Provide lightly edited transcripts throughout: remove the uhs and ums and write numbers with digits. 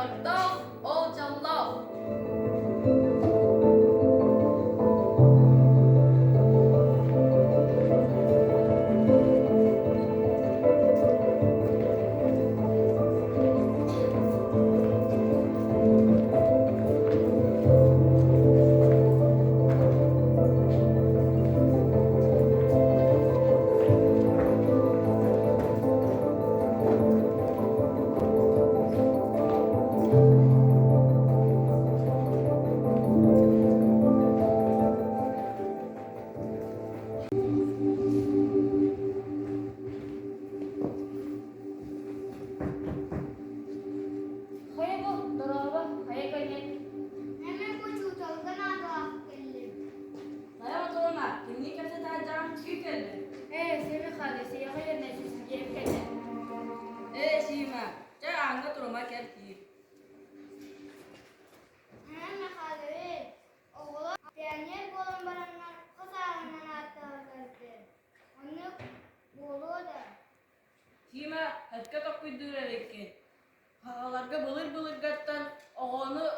Bardav, ol jallav. Kaya bu, darawa, kaya ganyan. Hemen bu çutaldan adı geldi. Dayan oturma, kimliği kese tercihim çıkıp geldi. Seni kalesi yakaya nefisi gelip geldi. Şima, cay anga duruma gel ki. Hemen kalesi oğlan piyanyer bolan baranlar kızağından atlardı. Onu bolu da. Şima, hatka takuydur erekken. Hağalarga bılır gattan, oğunu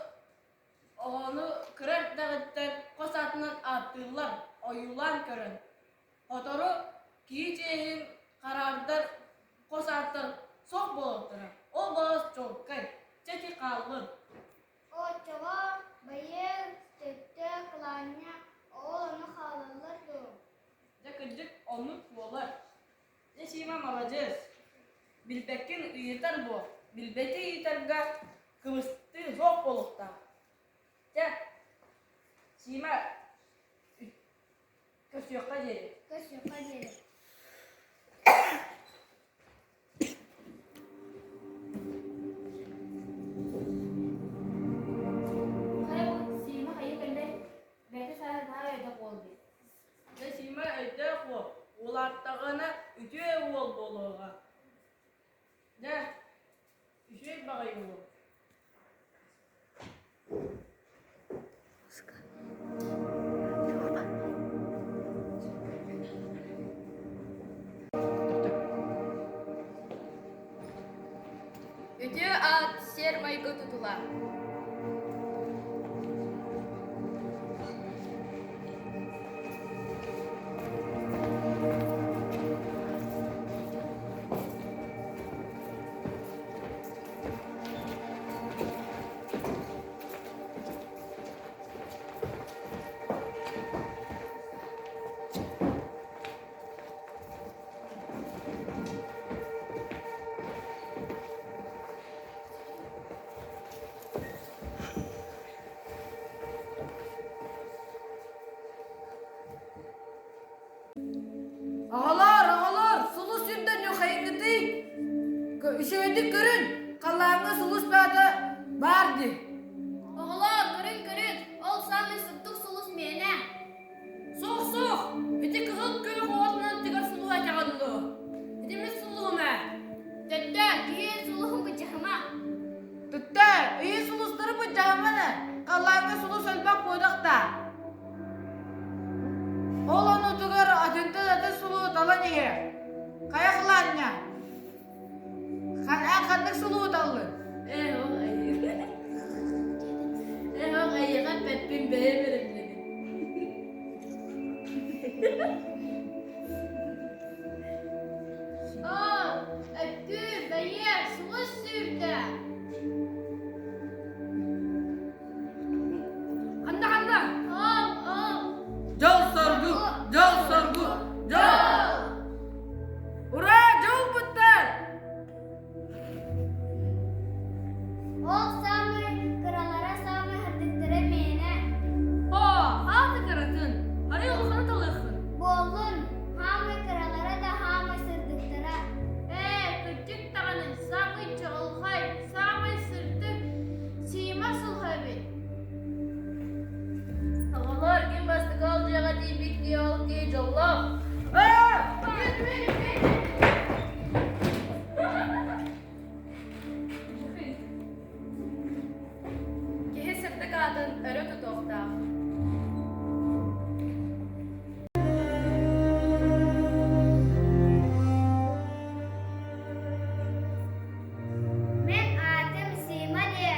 kırar dağıttan, kosatından atırlar, oyulan körün. Otoru, ki çehin karardar, kosatır, sok boluktır. O boğaz çok kay, çeki kalır. O çava bayır tütte kılanya oğlanı halalardı. Jakıcık onu bolar. Şima malacağız. Bilbekin yeter bu. Bilbeki yeterga kıvıstı sok bolukta. Ya, Şima, köşyokta jeri. Kız yok hadi. Kaya bu sima kaya geldi. Belki sana daha evde oldu. Şima öde bu. Ularttağına ütüye ol boluğa. Ya,üşüyek bakayım bu. Ütü at, ser maygı tutular. Ağalar, sulu sürden yok hayıngıtı. Şöyle görün, kalağına sulu sürde vardı. Oğlan görün. Ol sami sıttık sulus mene. Sok, iti kızıl köy kovatından tıkar sulu açağındı. İtimiz sulu me. Dede giyin suluhun bıcağıma. Tütte, iyi sulusları bu camını. Kalağına sulu sölbek koyduk da. Oğlan otugar adında da sulu dalan ye. Kaya kılanya. Kandık sulu dalın. O ayı kan pepin beye verin. Öptü beye sulus sürdü. Kanda. Al. Jol sorgu. Ura, jol putar. Ol sami kralara sami hırdıktıra mene. Hadi karatın. Hadi yolu kanat alırsın. Bolun hami kralara da hami sırdıktıra. Küçük tağının sami çoğulhay sami sırdık. Sima sulhabi. Ağalar kim bastı kalacağı diye bekliyor ki jollav. Kihi sırtı kadın örü tutukta. Men Adem Sima diye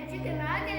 Öncü kömeğe